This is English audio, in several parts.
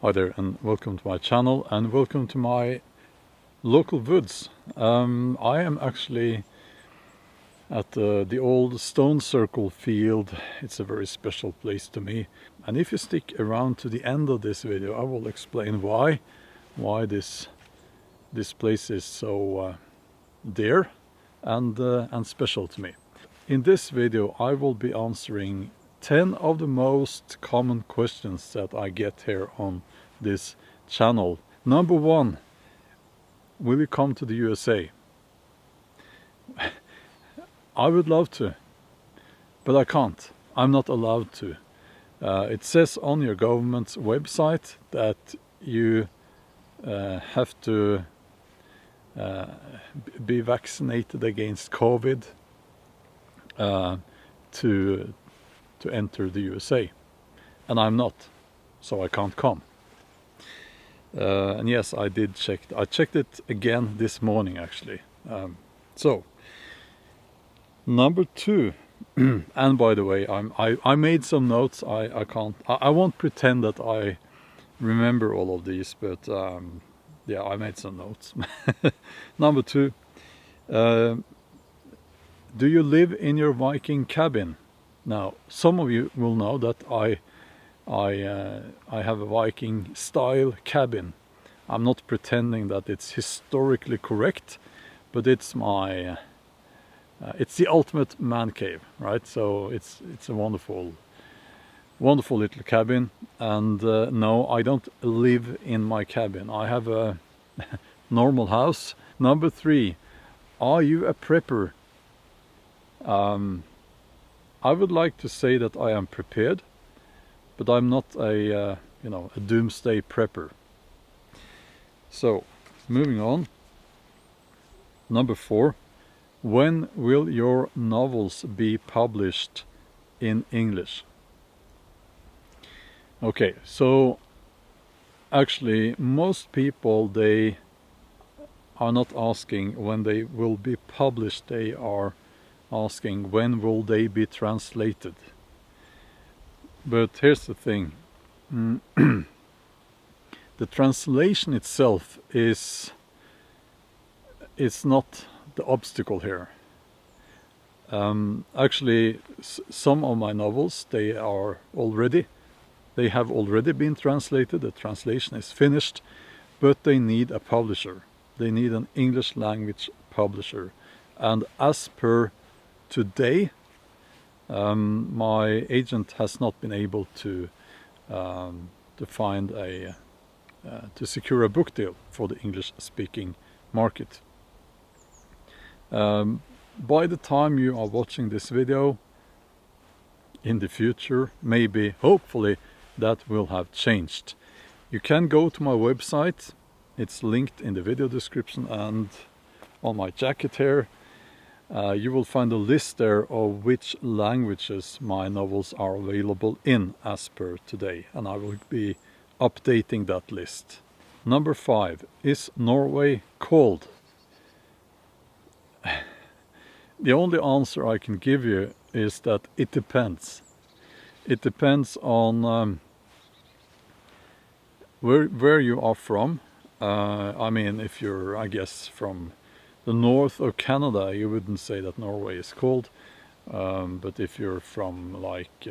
Hi there, and welcome to my channel, and welcome to my local woods. I am actually at the old stone circle field. It's a very special place to me, and if you stick around to the end of this video, I will explain why this place is so dear and special to me. In this video I will be answering 10 of the most common questions that I get here on this channel. Number 1, will you come to the USA? I would love to, but I can't. I'm not allowed to. It says on your government's website that you have to be vaccinated against COVID to enter the USA, and I'm not, so I can't come. And yes, I did check. I checked it again this morning, actually. So, number 2, and by the way, I made some notes. I won't pretend that I remember all of these, but yeah, I made some notes. Number 2, do you live in your Viking cabin? Now, some of you will know that I have a Viking style cabin. I'm not pretending that it's historically correct, but it's my it's the ultimate man cave, right? So it's a wonderful little cabin. And no, I don't live in my cabin. I have a normal house. Number 3, are you a prepper? I would like to say that I am prepared, but I'm not a doomsday prepper. So, moving on. Number 4, when will your novels be published in English? Okay, so actually most people, they are not asking when they will be published, they are asking when will they be translated. But here's the thing. The translation itself is not the obstacle here. Actually, some of my novels, they have already been translated. The translation is finished, but they need a publisher. They need an English language publisher. And as per today, my agent has not been able to find to secure a book deal for the English-speaking market. By the time you are watching this video, in the future, maybe, hopefully, that will have changed. You can go to my website. It's linked in the video description and on my jacket here. You will find a list there of which languages my novels are available in as per today, and I will be updating that list. Number 5, is Norway cold? The only answer I can give you is that it depends. It depends on where you are from. I mean, if you're, I guess, from the north of Canada, you wouldn't say that Norway is cold. But if you're from like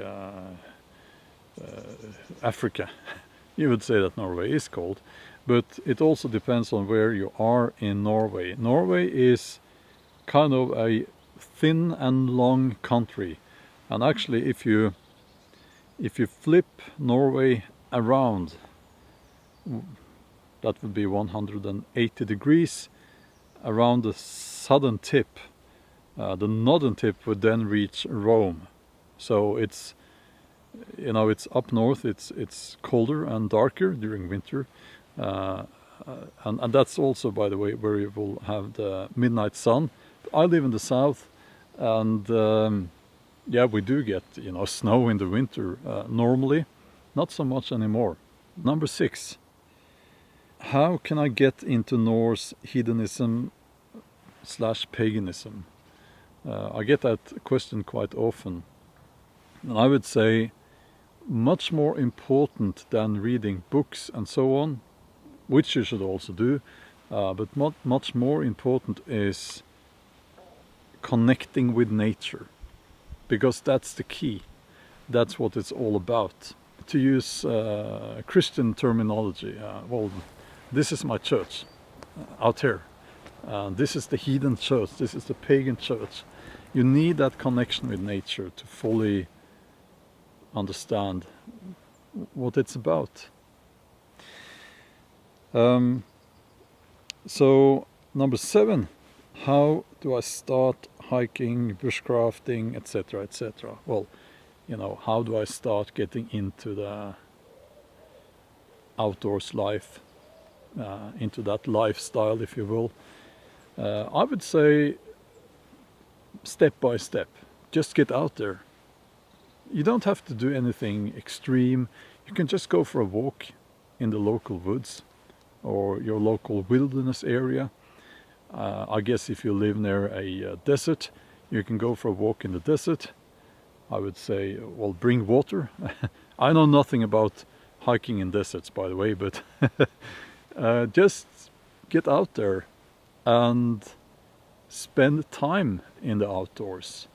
Africa, you would say that Norway is cold. But it also depends on where you are in Norway. Norway is kind of a thin and long country, and actually if you flip Norway around, that would be 180 degrees around the southern tip. The northern tip would then reach Rome. So it's up north. It's colder and darker during winter, and that's also, by the way, where you will have the midnight sun. I live in the south, and yeah, we do get snow in the winter normally, not so much anymore. Number 6, how can I get into Norse hedonism / paganism? I get that question quite often, and I would say much more important than reading books and so on, which you should also do, but much more important is connecting with nature, because that's the key. That's what it's all about. To use Christian terminology, well, this is my church out here. This is the heathen church. This is the pagan church. You need that connection with nature to fully understand what it's about. So number 7, how do I start hiking, bushcrafting, etc., etc.? Well, you know, how do I start getting into the outdoors life, into that lifestyle, if you will? I would say step by step. Just get out there. You don't have to do anything extreme. You can just go for a walk in the local woods or your local wilderness area. I guess if you live near a desert, you can go for a walk in the desert. I would say, well, bring water. I know nothing about hiking in deserts, by the way, but just get out there and spend time in the outdoors.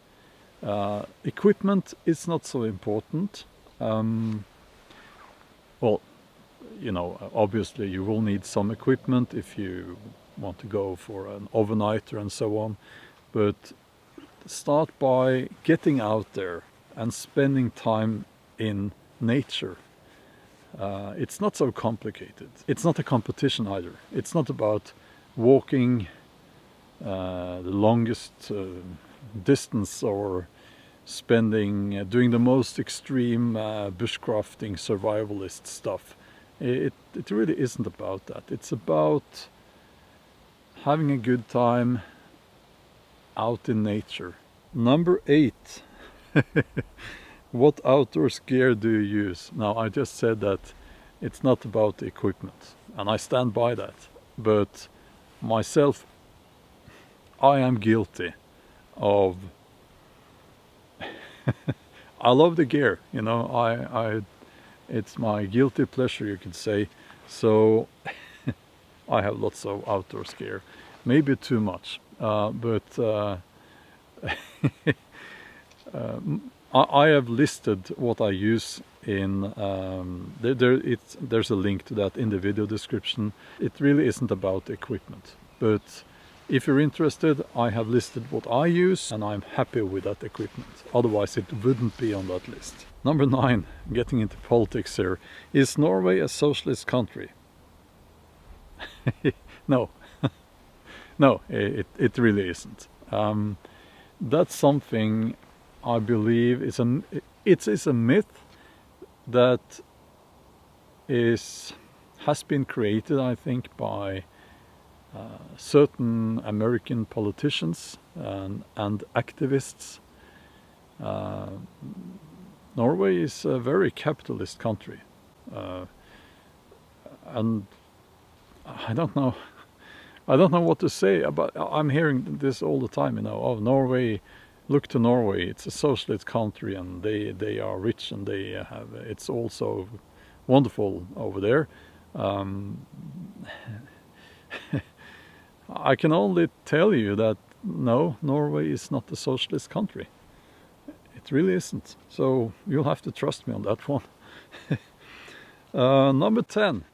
Equipment is not so important. Well, you know, obviously you will need some equipment if you want to go for an overnighter and so on, but start by getting out there and spending time in nature. It's not so complicated. It's not a competition either. It's not about walking the longest distance or doing the most extreme bushcrafting survivalist stuff. It really isn't about that. It's about having a good time out in nature. Number 8. What outdoors gear do you use? Now, I just said that it's not about the equipment, and I stand by that. But myself, I am guilty of I love the gear, you know, it's my guilty pleasure, you could say. So I have lots of outdoors gear, maybe too much, but I have listed what I use in there's a link to that in the video description. It really isn't about the equipment, but if you're interested, I have listed what I use, and I'm happy with that equipment. Otherwise, it wouldn't be on that list. Number 9, getting into politics here. Is Norway a socialist country? No. No, it really isn't. That's something I believe is a myth that has been created, I think, by certain American politicians and activists. Norway is a very capitalist country, and I don't know what to say about. I'm hearing this all the time, you know. Oh, Norway, look to Norway. It's a socialist country, and they are rich, and it's also wonderful over there. I can only tell you that no, Norway is not a socialist country. It really isn't. So you'll have to trust me on that one. Number 10.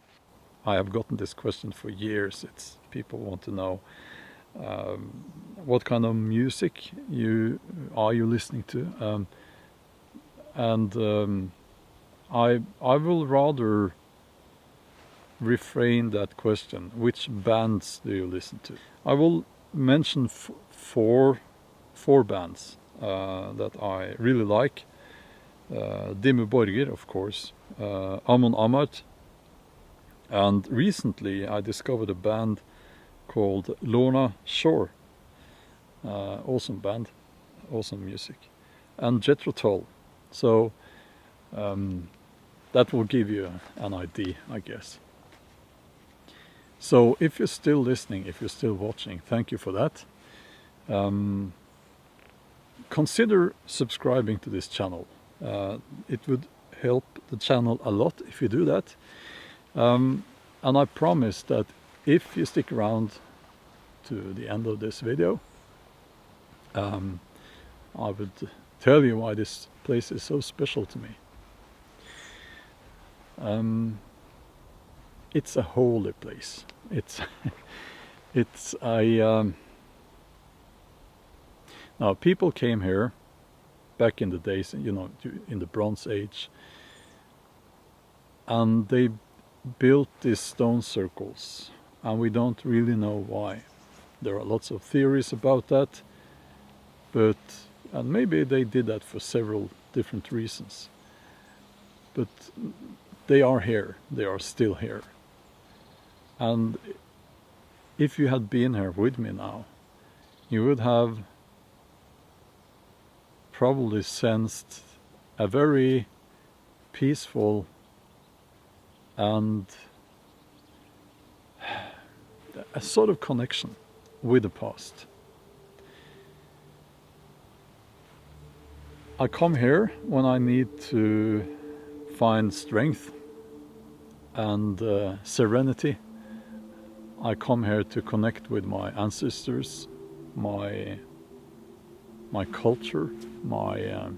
I have gotten this question for years. People want to know what kind of music are you listening to, and I will rather refrain that question. Which bands do you listen to? I will mention four bands that I really like. Dimmu Borgir, of course, Amon Amarth, and recently I discovered a band called Lorna Shore. Awesome band, awesome music, and Jethro Tull. So that will give you an idea, I guess. So if you're still listening, if you're still watching, thank you for that. Consider subscribing to this channel. It would help the channel a lot if you do that. And I promise that if you stick around to the end of this video, I would tell you why this place is so special to me. It's a holy place. It's now people came here back in the days, you know, in the Bronze Age, and they built these stone circles, and we don't really know why. There are lots of theories about that, and maybe they did that for several different reasons. But they are here, they are still here. And if you had been here with me now, you would have probably sensed a very peaceful and a sort of connection with the past. I come here when I need to find strength and serenity. I come here to connect with my ancestors, my culture, my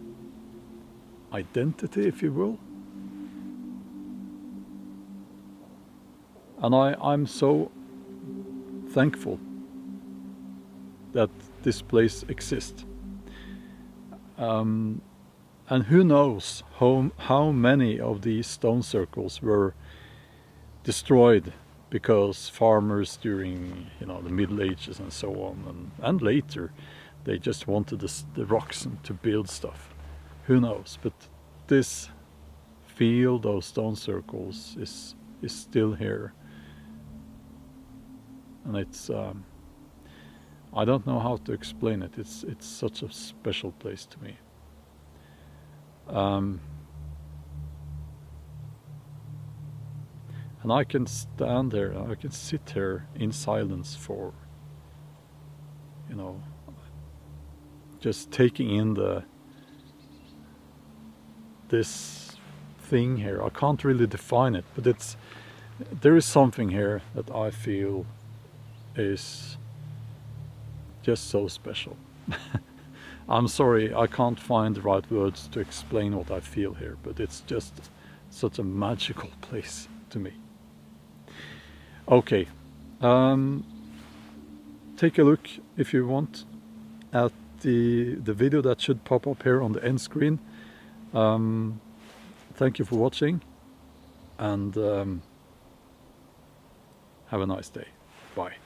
identity, if you will. And I'm so thankful that this place exists. And who knows how many of these stone circles were destroyed because farmers during, you know, the Middle Ages and so on, and later, they just wanted the rocks to build stuff. Who knows? But this field of stone circles is still here, and it's I don't know how to explain it. It's such a special place to me. And I can stand there, I can sit here in silence for, you know, just taking in this thing here. I can't really define it, but there is something here that I feel is just so special. I'm sorry, I can't find the right words to explain what I feel here, but it's just such a magical place to me. Okay, take a look if you want at the video that should pop up here on the end screen. Thank you for watching, and have a nice day. Bye.